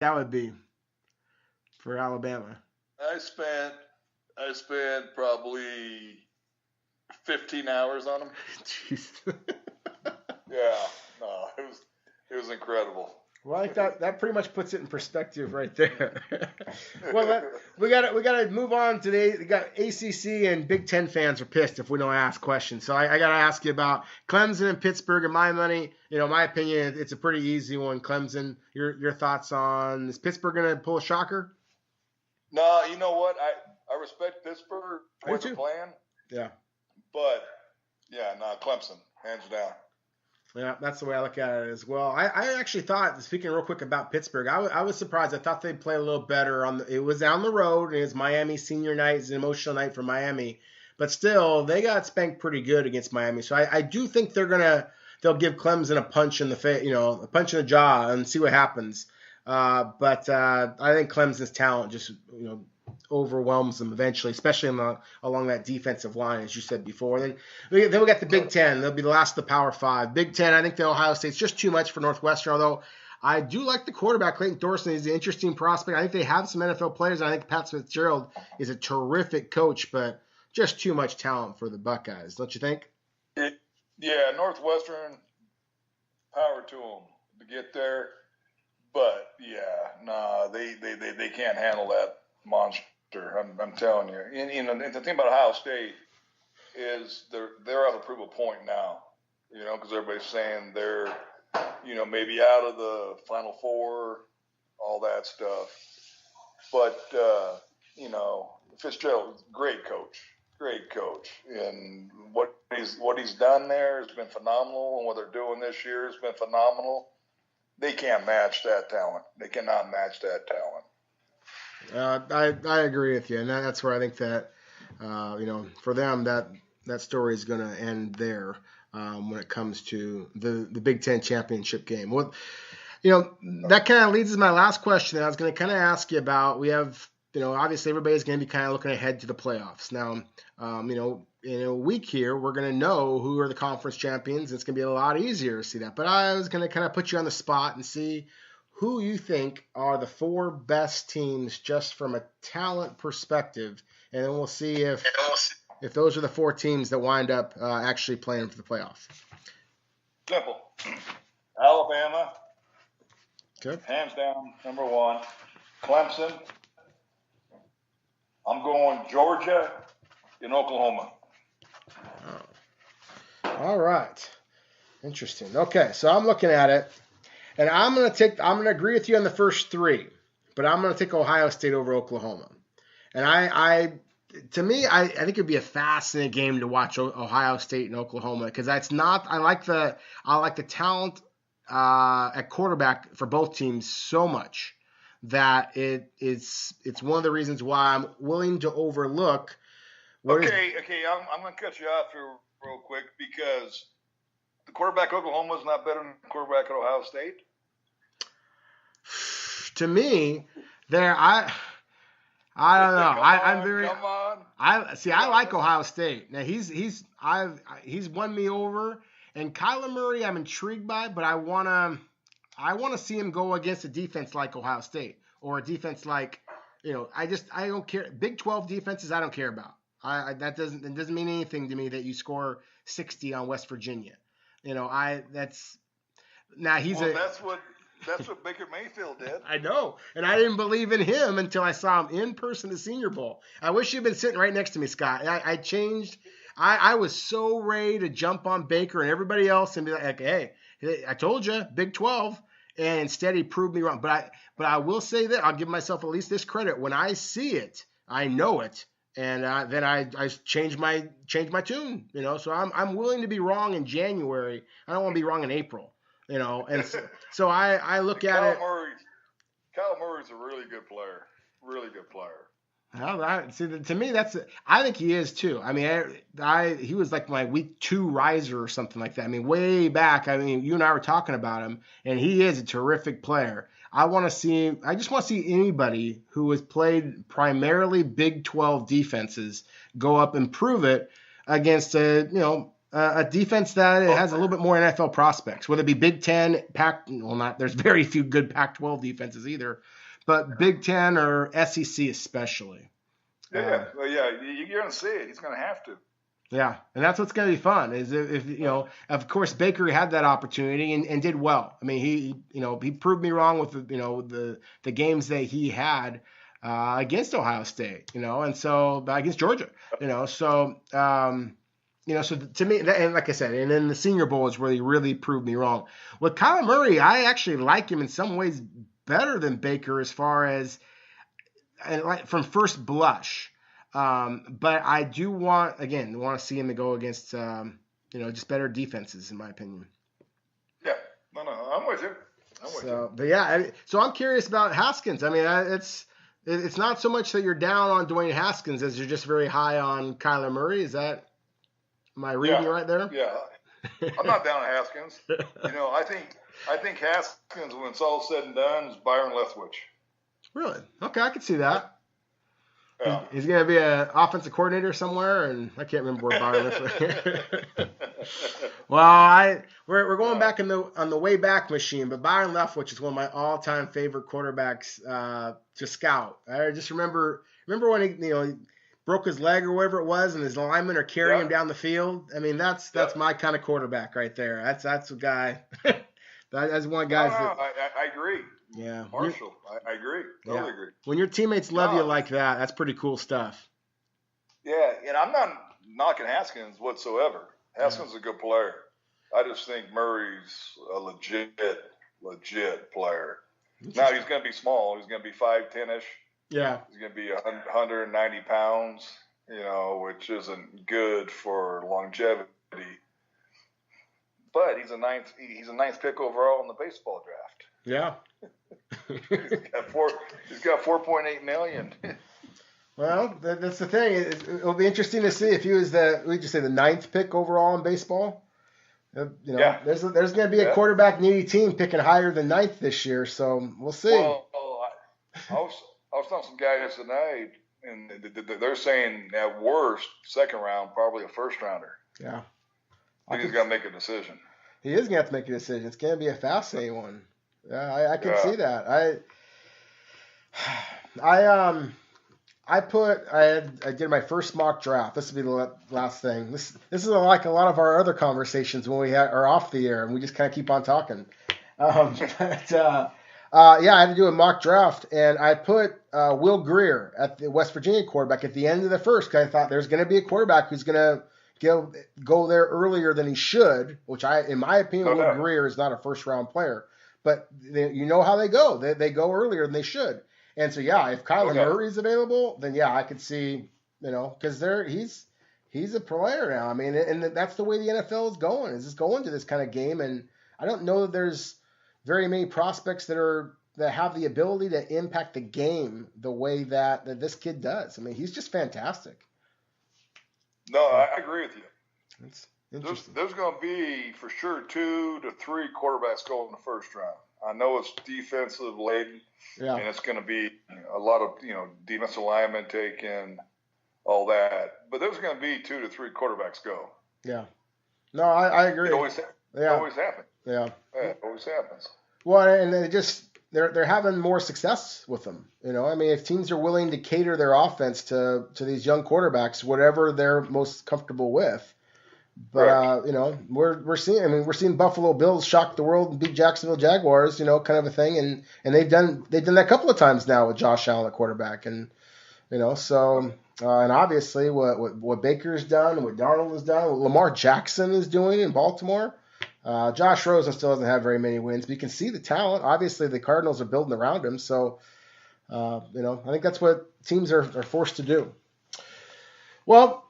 That would be for Alabama. I spent probably 15 hours on them. Jeez. Yeah, no, it was incredible. Well, I think that pretty much puts it in perspective right there. Well, we got to move on today. We got ACC and Big Ten fans are pissed if we don't ask questions. So I got to ask you about Clemson and Pittsburgh. In my money, my opinion, it's a pretty easy one. Clemson, your thoughts on, is Pittsburgh going to pull a shocker? No, you know what? I respect Pittsburgh for the plan. Yeah. But yeah, no, Clemson, hands down. Yeah, that's the way I look at it as well. I actually thought, speaking real quick about Pittsburgh, I was surprised. I thought they'd play a little better. It was down the road. It was Miami senior night. It's an emotional night for Miami. But still, they got spanked pretty good against Miami. So I do think they'll give Clemson a punch in the face, a punch in the jaw and see what happens. But I think Clemson's talent just, overwhelms them eventually, especially along that defensive line, as you said before. Then we got the Big Ten. They'll be the last of the Power Five. Big Ten, I think the Ohio State's just too much for Northwestern, although I do like the quarterback, Clayton Thorson. He's an interesting prospect. I think they have some NFL players, and I think Pat Fitzgerald is a terrific coach, but just too much talent for the Buckeyes, don't you think? Yeah, Northwestern, power to them to get there. But, yeah, nah, they can't handle that monster. I'm telling you. And the thing about Ohio State is they're at a prove a point now, because everybody's saying they're, maybe out of the Final Four, all that stuff. But, Fitzgerald, great coach. And what he's done there has been phenomenal, and what they're doing this year has been phenomenal. They can't match that talent. They cannot match that talent. I agree with you, and that's where I think that for them that story is going to end there when it comes to the Big Ten championship game. Well, that kind of leads to my last question that I was going to kind of ask you about. We have obviously everybody's going to be kind of looking ahead to the playoffs now. In a week here, we're going to know who are the conference champions. It's going to be a lot easier to see that. But I was going to kind of put you on the spot and see who you think are the four best teams just from a talent perspective. And then we'll see if those are the four teams that wind up actually playing for the playoffs. Simple. Alabama. Okay. Hands down, number one. Clemson. I'm going Georgia and Oklahoma. All right. Interesting. Okay, so I'm looking at it, and I'm going to agree with you on the first three, but I'm going to take Ohio State over Oklahoma. And I think it'd be a fascinating game to watch Ohio State and Oklahoma, because that's not. I like the talent at quarterback for both teams so much that it's one of the reasons why I'm willing to overlook. Okay, I'm going to cut you off here real quick, because the quarterback at Oklahoma is not better than the quarterback at Ohio State. To me, I don't know. I'm very. Come on. I like Ohio State. Now he's won me over, and Kyler Murray I'm intrigued by, but I wanna see him go against a defense like Ohio State, or a defense like I don't care. Big 12 defenses I don't care about. It doesn't mean anything to me that you score 60 on West Virginia. That's what Baker Mayfield did. I know, and I didn't believe in him until I saw him in person at the Senior Bowl. I wish you'd been sitting right next to me, Scott. I changed. I was so ready to jump on Baker and everybody else and be like, hey, I told you, Big 12. And instead he proved me wrong. But I will say that I'll give myself at least this credit. When I see it, I know it. And then I change my tune, So I'm willing to be wrong in January. I don't want to be wrong in April, And so I look at it. Kyle Murray's a really good player. Really good player. To me, I think he is too. I mean, he was like my week 2 riser or something like that. I mean, way back. I mean, you and I were talking about him, and he is a terrific player. I just want to see anybody who has played primarily Big 12 defenses go up and prove it against a a defense that has a little bit more NFL prospects, whether it be Big Ten, there's very few good Pac-12 defenses either, but Big Ten or SEC especially. Yeah, you're going to see it. He's going to have to. Yeah, and that's what's going to be fun. Is if of course Baker had that opportunity and did well. I mean, he proved me wrong with the games that he had against Ohio State, and so against Georgia, so. So to me, and like I said, and then the Senior Bowl is where he really proved me wrong. With Kyler Murray, I actually like him in some ways better than Baker as far as from first blush. But I do want to see him to go against, just better defenses, in my opinion. Yeah, no, I'm with you. But yeah, so I'm curious about Haskins. I mean, it's not so much that you're down on Dwayne Haskins as you're just very high on Kyler Murray. Am I reading you right there? Yeah, I'm not down on Haskins. I think Haskins, when it's all said and done, is Byron Leftwich. Really? Okay, I can see that. Yeah. He's going to be an offensive coordinator somewhere, and I can't remember where Byron Leftwich. Well, we're going back on the way back machine, but Byron Leftwich is one of my all-time favorite quarterbacks to scout. I just remember when he broke his leg or whatever it was, and his linemen are carrying him down the field. I mean, that's my kind of quarterback right there. That's a guy. That's one of the guys. I agree. Yeah, Marshall. I agree. Totally agree. When your teammates love you like that, that's pretty cool stuff. Yeah, and I'm not knocking Haskins whatsoever. Haskins is a good player. I just think Murray's a legit player. Now he's going to be small. He's going to be 5'10"-ish. Yeah. He's going to be 190 pounds, which isn't good for longevity. But he's a ninth pick overall in the baseball draft. Yeah. He's got $4.8 million. Well, that's the thing. It'll be interesting to see if he was the ninth pick overall in baseball. There's going to be a quarterback needy team picking higher than ninth this year, so we'll see. Well, I was telling some guys tonight, and they're saying at worst second round, probably a first rounder. Yeah, I think he's got to make a decision. He is going to have to make a decision. It's going to be a fascinating one. Yeah, I can see that. I did my first mock draft. This will be the last thing. This is like a lot of our other conversations when we are off the air and we just kind of keep on talking. I had to do a mock draft, and I put Will Grier at the West Virginia quarterback at the end of the first, because I thought there's going to be a quarterback who's going to go there earlier than he should, which in my opinion, Will Grier is not a first-round player. But you know how they go. They go earlier than they should. And so, if Kyler Murray's available, then, I could see, because he's a player now. I mean, and that's the way the NFL is going, is it's going to this kind of game. And I don't know that there's very many prospects that have the ability to impact the game the way that this kid does. I mean, he's just fantastic. No, I agree with you. That's interesting. There's going to be, for sure, 2 to 3 quarterbacks go in the first round. I know it's defensive laden, and it's going to be a lot of defensive linemen taking all that. But there's going to be 2 to 3 quarterbacks go. Yeah. No, I agree. It always happens. Yeah. It always happens. Well, and they're having more success with them. I mean, if teams are willing to cater their offense to these young quarterbacks, whatever they're most comfortable with. But we're seeing Buffalo Bills shock the world and beat Jacksonville Jaguars, kind of a thing, and they've done that a couple of times now with Josh Allen at quarterback, and and obviously what Baker's done, what Darnold has done, what Lamar Jackson is doing in Baltimore. Josh Rosen still doesn't have very many wins, but you can see the talent. Obviously, the Cardinals are building around him, so I think that's what teams are forced to do. Well,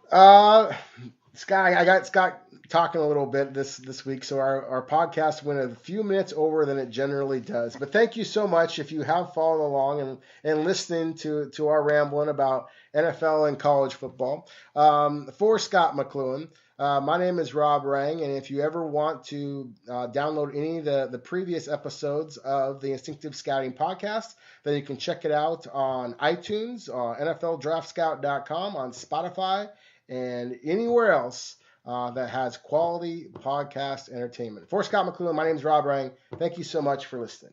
Scott, I got Scott talking a little bit this week, so our podcast went a few minutes over than it generally does. But thank you so much if you have followed along and listening to our rambling about NFL and college football. For Scot McCloughan, my name is Rob Rang, and if you ever want to download any of the previous episodes of the Instinctive Scouting Podcast, then you can check it out on iTunes, NFLDraftScout.com, on Spotify, and anywhere else. that has quality podcast entertainment. For Scot McCloughan, my name is Rob Rang. Thank you so much for listening.